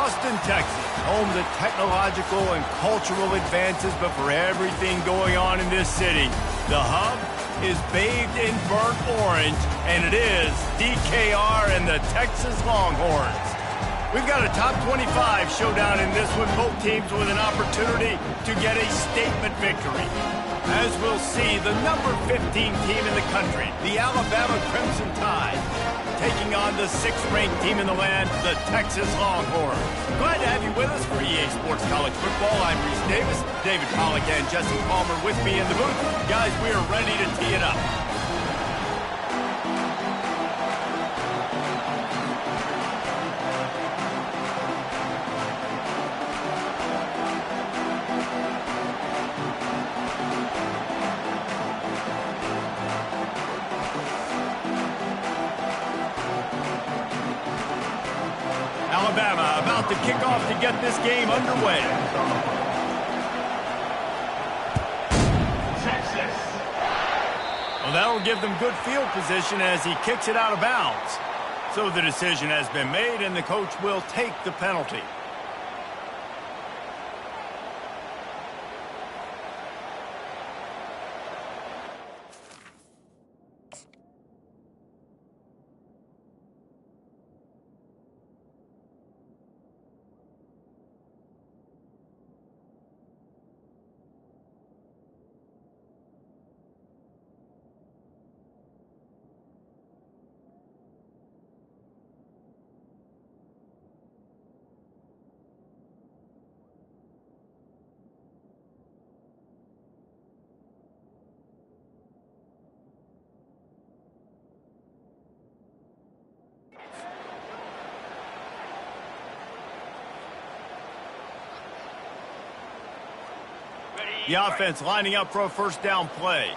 Austin, Texas, home to technological and cultural advances, but for everything going on in this city, the hub is bathed in burnt orange, and it is DKR and the Texas Longhorns. We've got a top 25 showdown in this one, both teams with an opportunity to get a statement victory. As we'll see, the number 15 team in the country, the Alabama Crimson Tide, taking on the 6th-ranked team in the land, the Texas Longhorns. Glad to have you with us for EA Sports College Football. I'm Reese Davis, David Pollack and Jesse Palmer with me in the booth. Guys, we are ready to tee it up. Alabama about to kick off to get this game underway. Texas. Well, that'll give them good field position as he kicks it out of bounds. So the decision has been made, and the coach will take the penalty. The offense lining up for a first down play.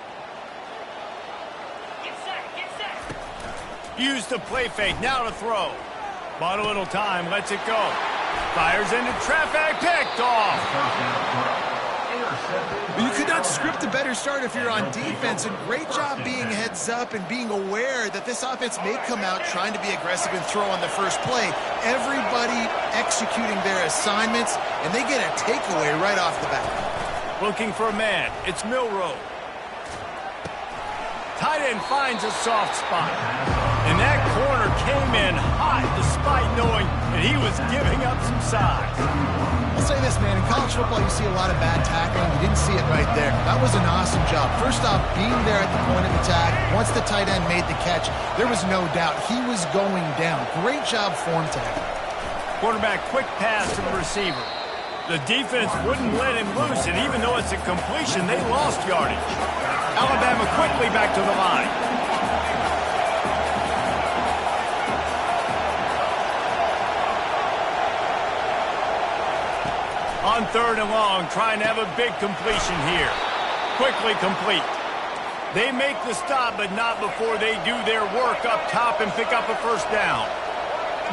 Get set. Use the play fake, now to throw. Bought a little time, lets it go. Fires into traffic, picked off. You could not script a better start if you're on defense, and great job being heads up and being aware that this offense may come out trying to be aggressive and throw on the first play. Everybody executing their assignments, and they get a takeaway right off the bat. Looking for a man, it's Milroe. Tight end finds a soft spot. And that corner came in hot despite knowing that he was giving up some size. I'll say this, man, in college football you see a lot of bad tackling. You didn't see it right there. That was an awesome job. First off, being there at the point of attack. Once the tight end made the catch, there was no doubt he was going down. Great job form tackling. Quarterback, quick pass to the receiver. The defense wouldn't let him loose, and even though it's a completion, they lost yardage. Alabama quickly back to the line. On 3rd and long, trying to have a big completion here. Quickly complete. They make the stop, but not before they do their work up top and pick up a first down.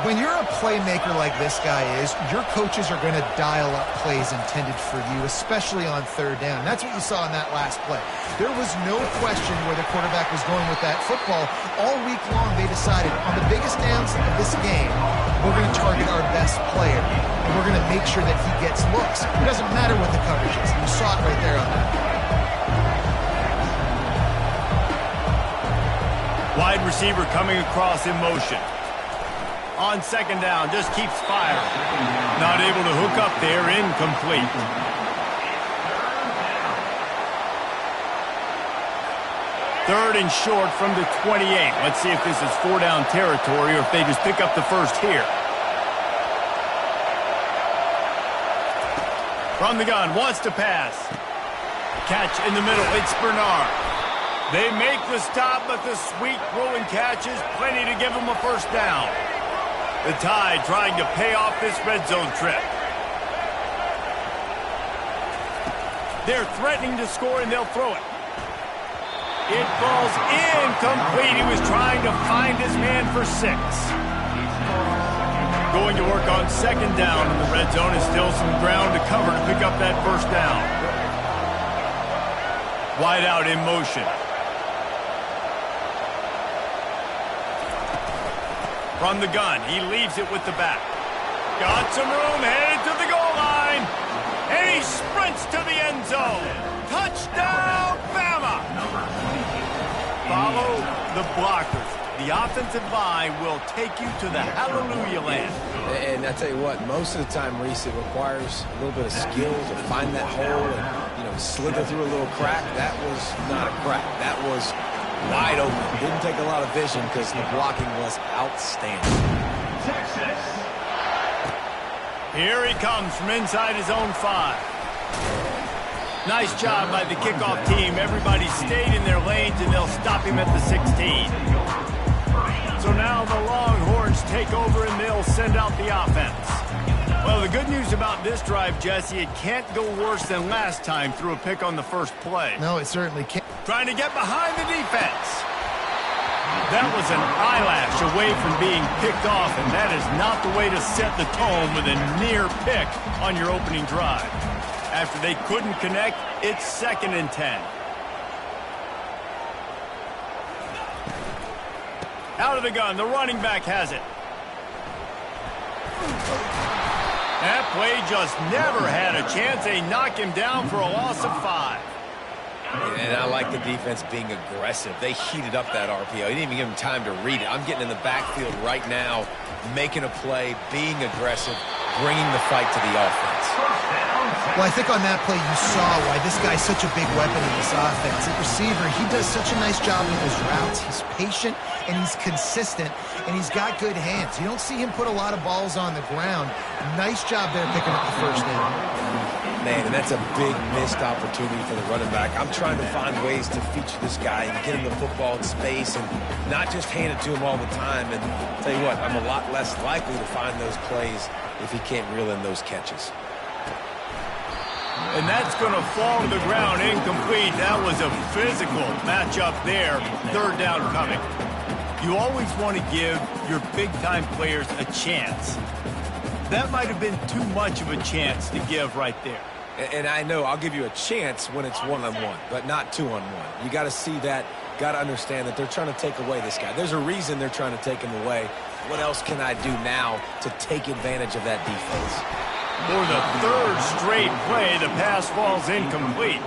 When you're a playmaker like this guy is, your coaches are going to dial up plays intended for you, especially on 3rd down. That's what you saw in that last play. There was no question where the quarterback was going with that football. All week long, they decided on the biggest downs of this game, we're going to target our best player, and we're going to make sure that he gets looks. It doesn't matter what the coverage is. You saw it right there on that. Wide receiver coming across in motion. On 2nd down, just keeps firing. Not able to hook up there, incomplete. Third and short from the 28. Let's see if this is 4-down territory or if they just pick up the first here. From the gun, wants to pass. Catch in the middle, it's Bernard. They make the stop, but the sweet rolling catch is plenty to give them a first down. The Tide trying to pay off this red zone trip. They're threatening to score, and they'll throw it. It falls incomplete. He was trying to find his man for 6. Going to work on 2nd down in the red zone, is still some ground to cover to pick up that first down. Wide out in motion. From the gun, he leaves it with the back. Got some room, headed to the goal line. And he sprints to the end zone. Touchdown, Bama! Follow the blockers. The offensive line will take you to the hallelujah land. And I tell you what, most of the time, Reese, it requires a little bit of skill to find that hole and, slither through a little crack. That was not a crack. That was wide open. Didn't take a lot of vision because the blocking was outstanding. Texas. Here he comes from inside his own 5. Nice job by the kickoff team. Everybody stayed in their lanes, and they'll stop him at the 16. So now the Longhorns take over, and they'll send out the offense. Well, the good news about this drive, Jesse, it can't go worse than last time through a pick on the first play. No, it certainly can't. Trying to get behind the defense. That was an eyelash away from being picked off, and that is not the way to set the tone with a near pick on your opening drive. After they couldn't connect, it's 2nd and 10. Out of the gun, the running back has it. That play just never had a chance. They knock him down for a loss of 5. And I like the defense being aggressive. They heated up that RPO. He didn't even give him time to read it. I'm getting in the backfield right now, making a play, being aggressive, bringing the fight to the offense. Well, I think on that play you saw why this guy's such a big weapon in this offense. At receiver, he does such a nice job with his routes. He's patient, and he's consistent, and he's got good hands. You don't see him put a lot of balls on the ground. Nice job there picking up the first down. Man, and that's a big missed opportunity for the running back. I'm trying to find ways to feature this guy and get him the football in space and not just hand it to him all the time. And I'll tell you what, I'm a lot less likely to find those plays if he can't reel in those catches. And that's going to fall to the ground incomplete. That was a physical matchup there. 3rd down coming. You always want to give your big-time players a chance. That might have been too much of a chance to give right there. And I know I'll give you a chance when it's one-on-one, but not two-on-one. You got to see that, got to understand that they're trying to take away this guy. There's a reason they're trying to take him away. What else can I do now to take advantage of that defense? For the 3rd straight play, the pass falls incomplete.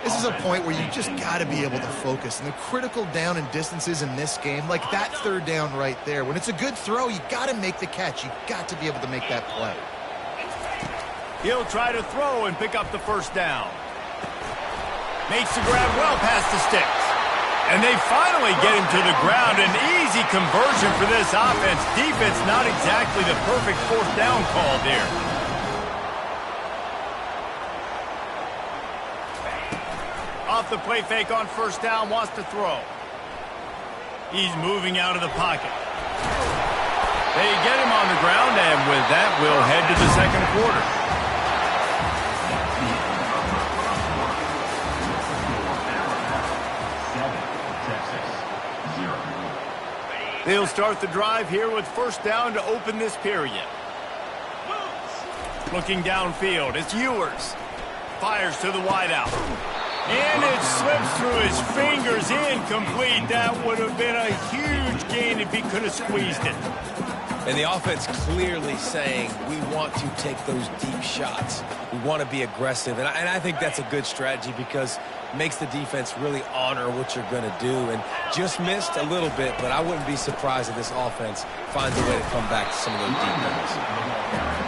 This is a point where you just got to be able to focus. And the critical down and distances in this game, like that 3rd down right there, when it's a good throw, you got to make the catch. You got to be able to make that play. He'll try to throw and pick up the 1st down. Makes the grab well past the sticks. And they finally get him to the ground. An easy conversion for this offense. Defense not exactly the perfect 4th down call there. Off the play fake on 1st down, wants to throw. He's moving out of the pocket. They get him on the ground, and with that, we'll head to the 2nd quarter. They'll start the drive here with 1st down to open this period. Looking downfield, it's Ewers. Fires to the wideout. And it slips through his fingers, incomplete. That would have been a huge gain if he could have squeezed it. And the offense clearly saying, we want to take those deep shots. We want to be aggressive. And I think that's a good strategy because it makes the defense really honor what you're going to do. And just missed a little bit, but I wouldn't be surprised if this offense finds a way to come back to some of those deep runs.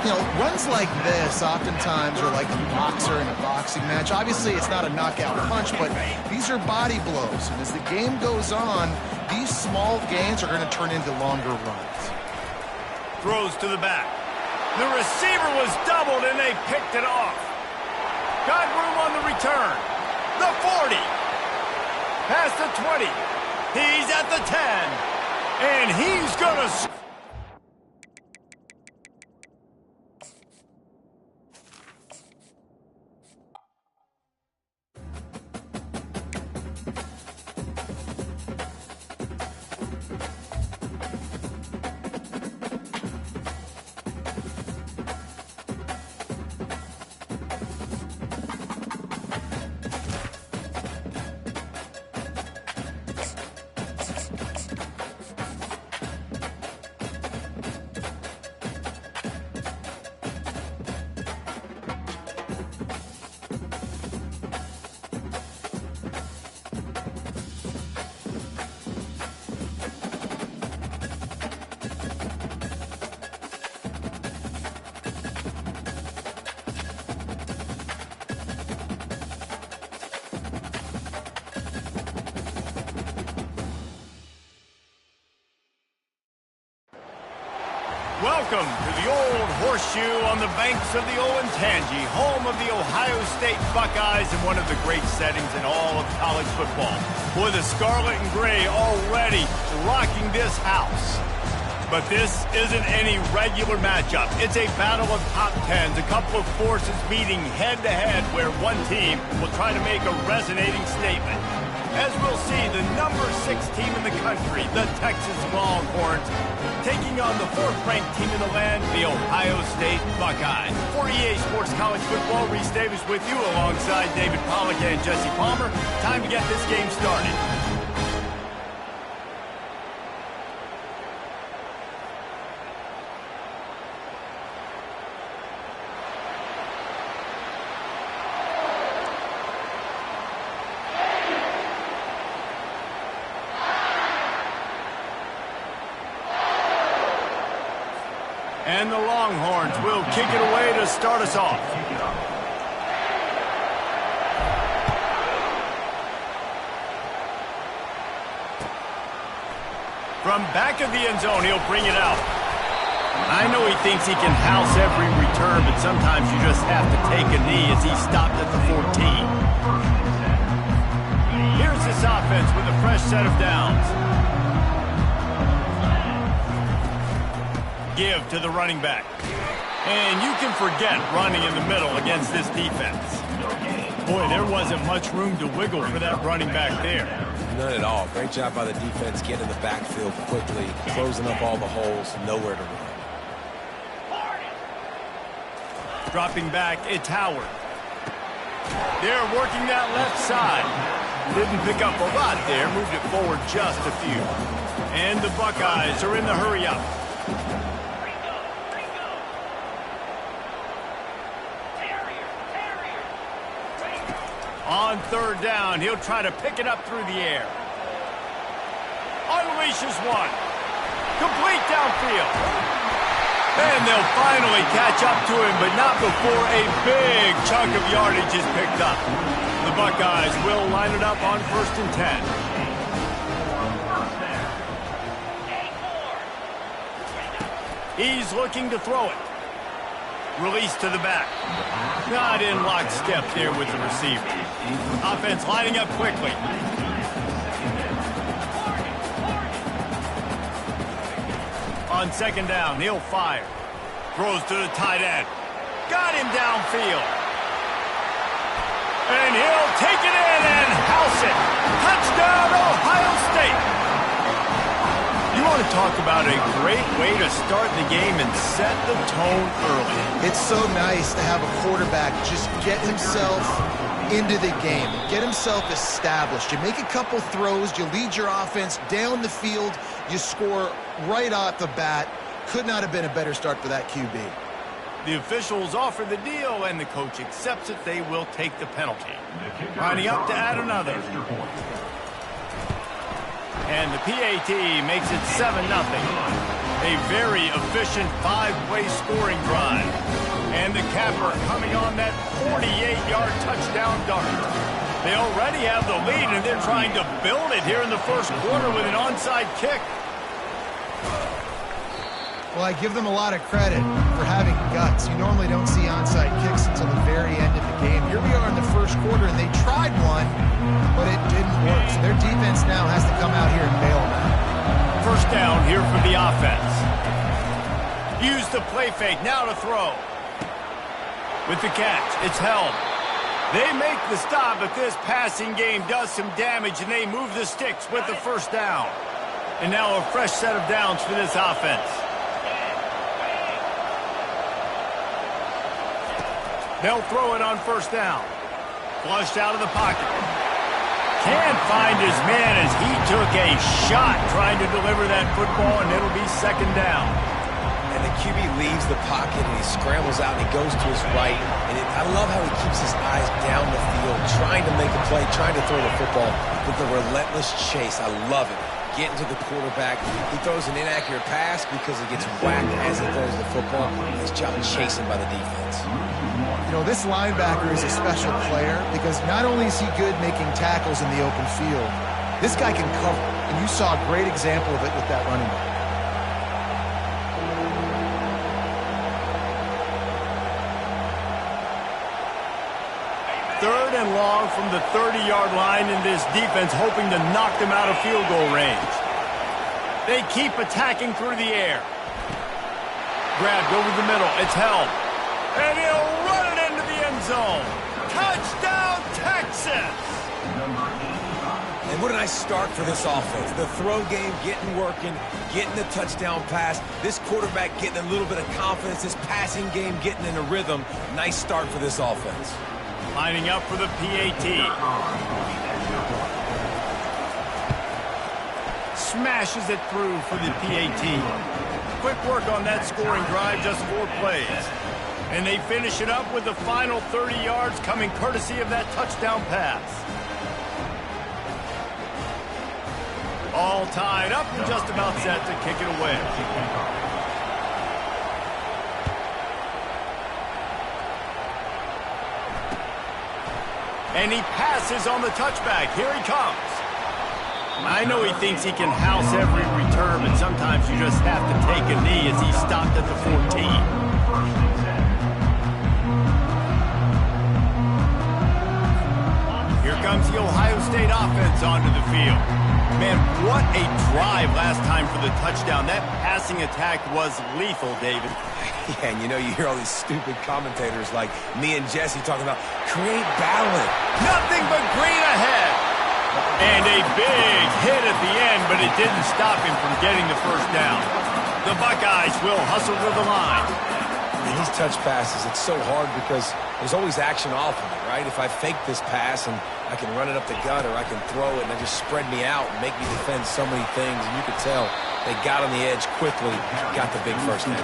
You know, runs like this oftentimes are like a boxer in a boxing match. Obviously, it's not a knockout punch, but these are body blows. And as the game goes on, these small gains are going to turn into longer runs. Throws to the back. The receiver was doubled, and they picked it off. Got room on the return. The 40. Past the 20. He's at the 10. And he's going to... Welcome to the Old Horseshoe on the banks of the Olentangy, home of the Ohio State Buckeyes and one of the great settings in all of college football. Boy, the scarlet and gray already rocking this house. But this isn't any regular matchup. It's a battle of top tens, a couple of forces meeting head-to-head where one team will try to make a resonating statement. As we'll see, the number 6 team in the country, the Texas Longhorns, taking on the 4th-ranked team in the land, the Ohio State Buckeyes. For EA Sports College Football, Reese Davis with you alongside David Pollack and Jesse Palmer. Time to get this game started. And the Longhorns will kick it away to start us off. From back of the end zone, he'll bring it out. I know he thinks he can house every return, but sometimes you just have to take a knee as he stopped at the 14. Here's this offense with a fresh set of downs. Give to the running back. And you can forget running in the middle against this defense. Boy, there wasn't much room to wiggle for that running back there. None at all. Great job by the defense getting in the backfield quickly, closing up all the holes, nowhere to run. Dropping back, it's Howard. They're working that left side. Didn't pick up a lot there, moved it forward just a few. And the Buckeyes are in the hurry-up. On 3rd down, he'll try to pick it up through the air. Unleashes one. Complete downfield. And they'll finally catch up to him, but not before a big chunk of yardage is picked up. The Buckeyes will line it up on 1st and 10. He's looking to throw it. Release to the back. Not in lockstep there with the receiver. Offense lining up quickly. On 2nd down, he'll fire. Throws to the tight end. Got him downfield. And he'll take it in and house it. Touchdown, Ohio State. You want to talk about a great way to start the game and set the tone early. It's so nice to have a quarterback just get himself into the game, get himself established. You make a couple throws, you lead your offense down the field, you score right off the bat. Could not have been a better start for that QB. The officials offer the deal, and the coach accepts it. They will take the penalty. Lining up to add another. And the PAT makes it 7-0. A very efficient 5-play scoring drive. And the capper coming on that 48-yard touchdown dart. They already have the lead, and they're trying to build it here in the 1st quarter with an onside kick. Well, I give them a lot of credit for having guts. You normally don't see onside kicks until the very end of the game. Here we are in the 1st quarter, and they tried one, but it didn't work. So their defense now has to come out here and bail them out. 1st down here for the offense. Use the play fake, now to throw. With the catch, it's held. They make the stop, but this passing game does some damage, and they move the sticks with the 1st down. And now a fresh set of downs for this offense. They'll throw it on 1st down. Flushed out of the pocket. Can't find his man as he took a shot trying to deliver that football, and it'll be 2nd down. And the QB leaves the pocket, and he scrambles out, and he goes to his right. And I love how he keeps his eyes down the field, trying to make a play, trying to throw the football with the relentless chase. I love it. Getting to the quarterback. He throws an inaccurate pass because he gets whacked as he throws the football. His job chasing by the defense. You know, this linebacker is a special player because not only is he good making tackles in the open field, this guy can cover. And you saw a great example of it with that running back. and long from the 30-yard line in this defense, hoping to knock them out of field goal range. They keep attacking through the air. Grabbed over the middle. It's held. And he'll run it into the end zone. Touchdown, Texas! And what a nice start for this offense. The throw game getting working, getting the touchdown pass. This quarterback getting a little bit of confidence. This passing game getting in a rhythm. Nice start for this offense. Lining up for the PAT. Smashes it through for the PAT. Quick work on that scoring drive, just 4 plays. And they finish it up with the final 30 yards coming courtesy of that touchdown pass. All tied up and just about set to kick it away. And he passes on the touchback. Here he comes. I know he thinks he can house every return, but sometimes you just have to take a knee as he stopped at the 14. Here comes the Ohio State offense onto the field. Man, what a drive last time for the touchdown. That passing attack was lethal, David. Yeah, and you hear all these stupid commentators like me and Jesse talking about create balance. Nothing but green ahead. And a big hit at the end, but it didn't stop him from getting the first down. The Buckeyes will hustle to the line. And these touch passes, it's so hard because there's always action off of it, right? If I fake this pass and I can run it up the gut or I can throw it and they just spread me out and make me defend so many things, and you could tell they got on the edge quickly, got the big first down.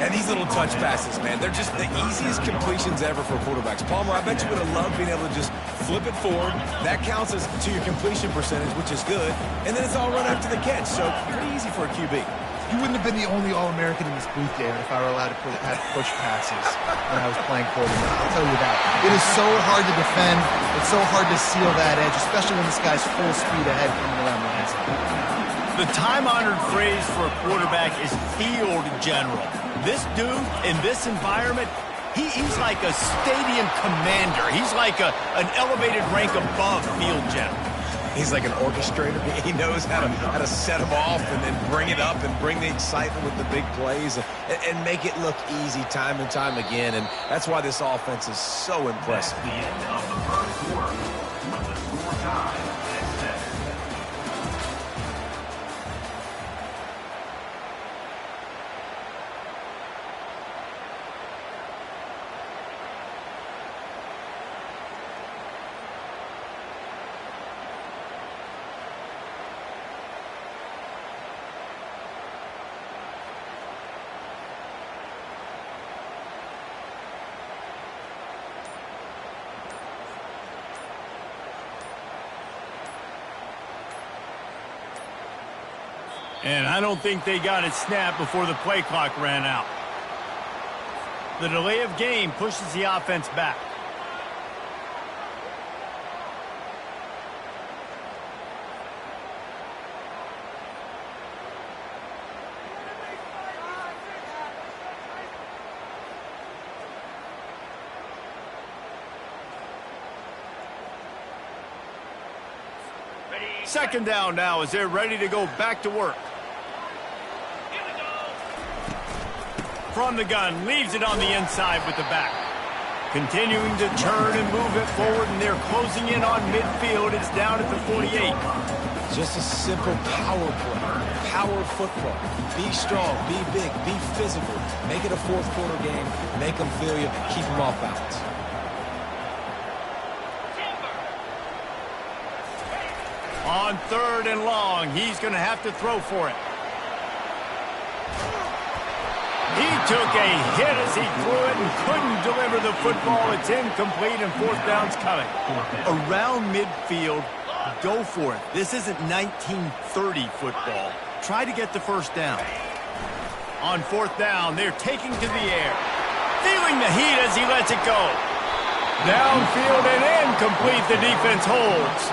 And these little touch passes, man, they're just the easiest completions ever for quarterbacks. Palmer, I bet you would have loved being able to just flip it forward. That counts as to your completion percentage, which is good. And then it's all run after the catch, so pretty easy for a QB. You wouldn't have been the only All-American in this booth, David, if I were allowed to have push passes when I was playing quarterback. I'll tell you that. It is so hard to defend. It's so hard to seal that edge, especially when this guy's full speed ahead coming around the inside. The time-honored phrase for a quarterback is field general. This dude, in this environment, he's like a stadium commander. He's like an elevated rank above field general. He's like an orchestrator. He knows how to set them off and then bring it up and bring the excitement with the big plays and make it look easy time and time again. And that's why this offense is so impressive. At the end of the first quarter, with the score tied at 7. And I don't think they got it snapped before the play clock ran out. The delay of game pushes the offense back. Second down now as they're ready to go back to work. From the gun, leaves it on the inside with the back. Continuing to turn and move it forward, and they're closing in on midfield. It's down at the 48. Just a simple power play, power football. Be strong, be big, be physical. Make it a fourth quarter game. Make them feel you, keep them off balance. On third and long, he's going to have to throw for it. He took a hit as he threw it and couldn't deliver the football. It's incomplete and fourth down's coming. Around midfield, go for it. This isn't 1930 football. Try to get the first down. On fourth down, they're taking to the air. Feeling the heat as he lets it go. Downfield and incomplete, the defense holds.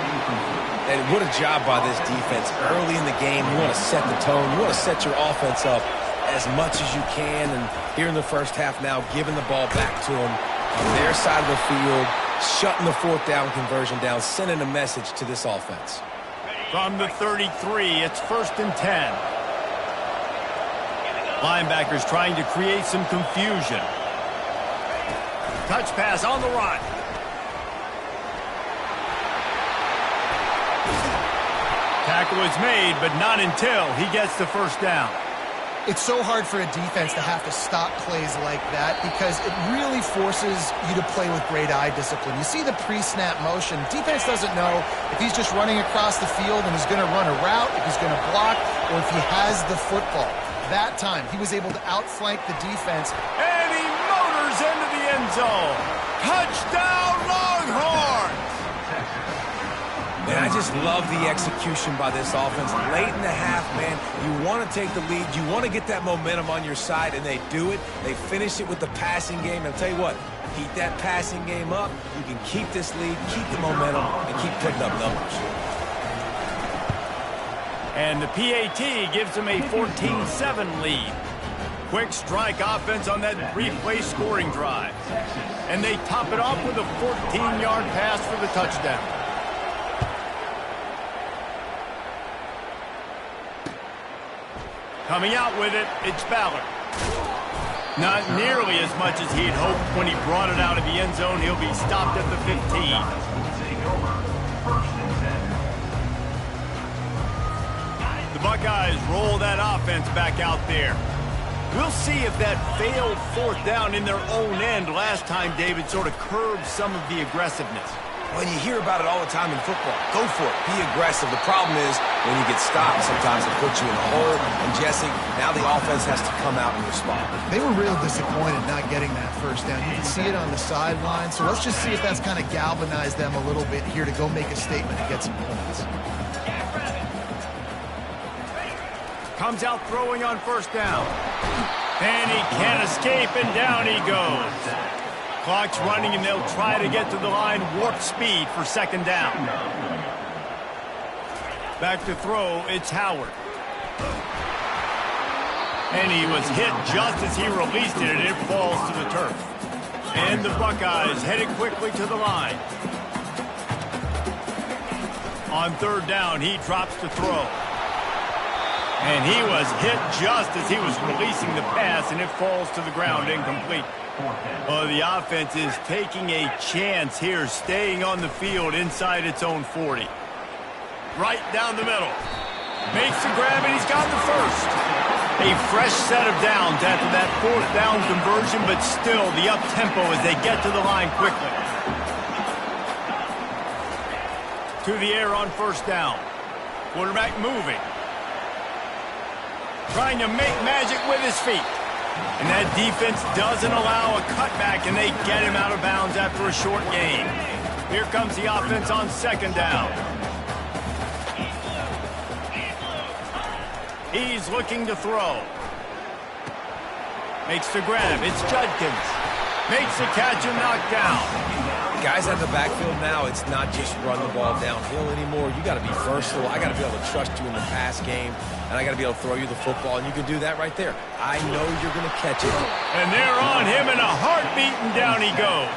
And what a job by this defense. Early in the game, you want to set the tone. You want to set your offense up as much as you can. And here in the first half now, giving the ball back to them on their side of the field, shutting the fourth down conversion down, sending a message to this offense. From the 33, it's 1st and 10. Linebackers trying to create some confusion. Touch pass on the run. Tackle is made, but not until he gets the first down. It's so hard for a defense to have to stop plays like that because it really forces you to play with great eye discipline. You see the pre-snap motion. Defense doesn't know if he's just running across the field and he's going to run a route, if he's going to block, or if he has the football. That time, he was able to outflank the defense. And he motors into the end zone. Touchdown, Longhorns! And I just love the execution by this offense. Late in the half, man, you want to take the lead. You want to get that momentum on your side, and they do it. They finish it with the passing game. And I'll tell you what, keep that passing game up. You can keep this lead, keep the momentum, and keep putting up numbers. And the PAT gives them a 14-7 lead. Quick strike offense on that three-play scoring drive. And they top it off with a 14-yard pass for the touchdown. Coming out with it, it's Ballard. Not nearly as much as he'd hoped when he brought it out of the end zone. He'll be stopped at the 15. The Buckeyes roll that offense back out there. We'll see if that failed fourth down in their own end last time, David, sort of curbed some of the aggressiveness. When you hear about it all the time in football, go for it. Be aggressive. The problem is when you get stopped, sometimes it puts you in a hole. And, Jesse, now the offense has to come out and respond. They were real disappointed not getting that first down. You can see it on the sideline. So let's just see if that's kind of galvanized them a little bit here to go make a statement and get some points. Comes out throwing on first down. And he can't escape, and down he goes. Clock's running, and they'll try to get to the line warp speed for second down. Back to throw, it's Howard. And he was hit just as he released it, and it falls to the turf. And the Buckeyes headed quickly to the line. On third down, he drops to throw. And he was hit just as he was releasing the pass, and it falls to the ground incomplete. Well, the offense is taking a chance here, staying on the field inside its own 40. Right down the middle. Makes the grab, and he's got the first. A fresh set of downs after that fourth down conversion, but still the up-tempo as they get to the line quickly. To the air on first down. Quarterback moving. Trying to make magic with his feet. And that defense doesn't allow a cutback, and they get him out of bounds after a short gain. Here comes the offense on second down. He's looking to throw. Makes the grab. It's Judkins. Makes the catch and knocked down. Guys at the backfield now, it's not just run the ball downhill anymore. You got to be versatile. I got to be able to trust you in the pass game, and I got to be able to throw you the football, and you can do that right there. I know you're going to catch it. And they're on him in a heartbeat, and down he goes.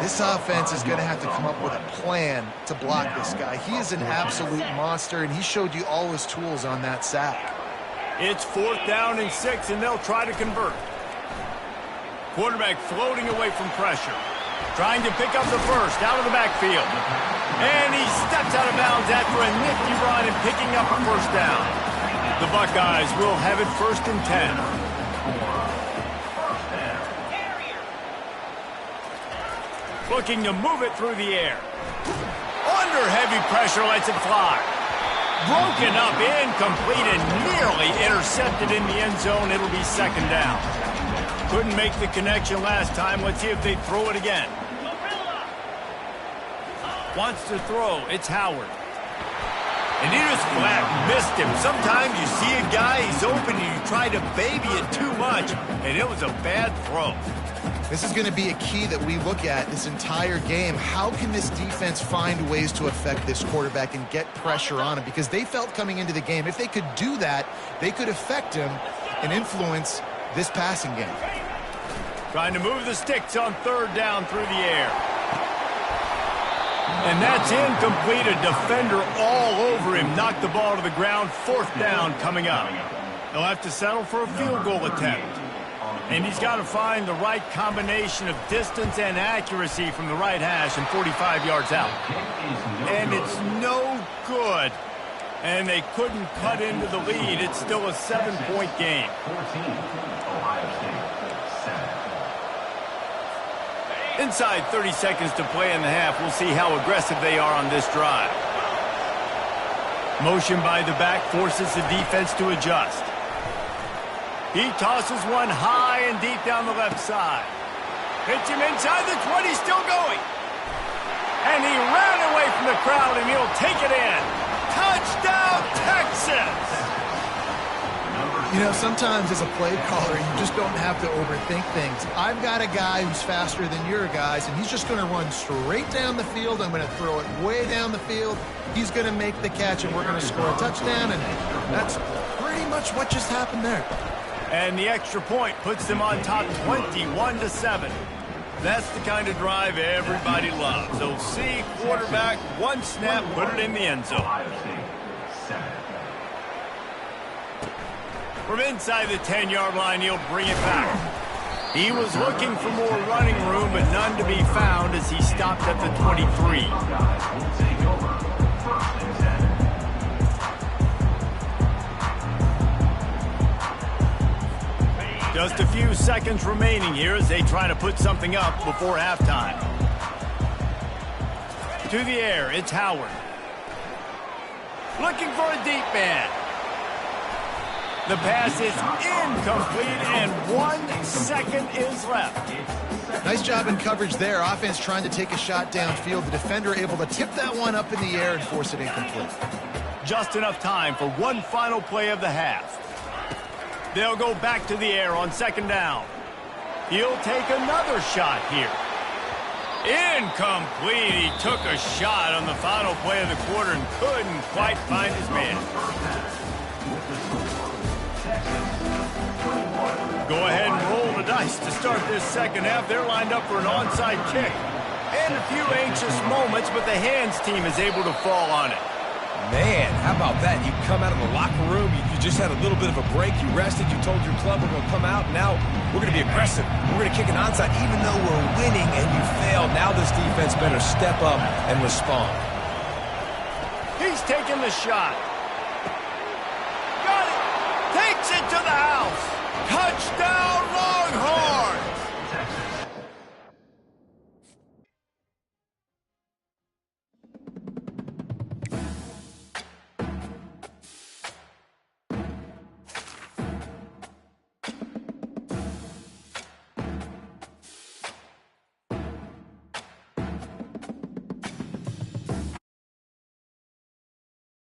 This offense is going to have to come up with a plan to block this guy. He is an absolute monster, and he showed you all his tools on that sack. It's 4th down and 6, and they'll try to convert. Quarterback floating away from pressure. Trying to pick up the first out of the backfield. And he steps out of bounds after a nifty run and picking up a first down. The Buckeyes will have it 1st and 10. Looking to move it through the air. Under heavy pressure, lets it fly. Broken up, incomplete, and nearly intercepted in the end zone. It'll be second down. Couldn't make the connection last time. Let's see if they throw it again. Wants to throw. It's Howard. And he just flat missed him. Sometimes you see a guy, he's open, and you try to baby it too much, and it was a bad throw. This is going to be a key that we look at this entire game. How can this defense find ways to affect this quarterback and get pressure on him? Because they felt coming into the game, if they could do that, they could affect him and influence this passing game. Trying to move the sticks on third down through the air. And that's incomplete. A defender all over him. Knocked the ball to the ground. 4th down coming up. They'll have to settle for a field goal attempt. And he's got to find the right combination of distance and accuracy from the right hash and 45 yards out. And it's no good. And they couldn't cut into the lead. It's still a 7-point game. 14, Ohio State, 7. Inside 30 seconds to play in the half. We'll see how aggressive they are on this drive. Motion by the back forces the defense to adjust. He tosses one high and deep down the left side. Hits him inside the 20, still going. And he ran away from the crowd, and he'll take it in. Touchdown, Texas! You know, sometimes as a play caller, you just don't have to overthink things. I've got a guy who's faster than your guys, and he's just going to run straight down the field. I'm going to throw it way down the field. He's going to make the catch, and we're going to score a touchdown, and that's pretty much what just happened there. And the extra point puts them on top 21-7. That's the kind of drive everybody loves. So see quarterback, one snap, put it in the end zone. Ohio State, 7. From inside the 10-yard line, he'll bring it back. He was looking for more running room, but none to be found as he stopped at the 23. Guys will take over. 1st and 10. Just a few seconds remaining here as they try to put something up before halftime. To the air, it's Howard. Looking for a deep man. The pass is incomplete, and 1 second is left. Nice job in coverage there. Offense trying to take a shot downfield. The defender able to tip that one up in the air and force it incomplete. Just enough time for one final play of the half. They'll go back to the air on 2nd down. He'll take another shot here. Incomplete. He took a shot on the final play of the quarter and couldn't quite find his man. Go ahead and roll the dice to start this 2nd half. They're lined up for an onside kick. And a few anxious moments, but the hands team is able to fall on it. Man, how about that? You come out of the locker room, you just had a little bit of a break, you rested, you told your club we're going to come out, now we're going to be aggressive. We're going to kick an onside, even though we're winning and you failed. Now this defense better step up and respond. He's taking the shot. Got it. Takes it to the house. Touchdown, Longhorns!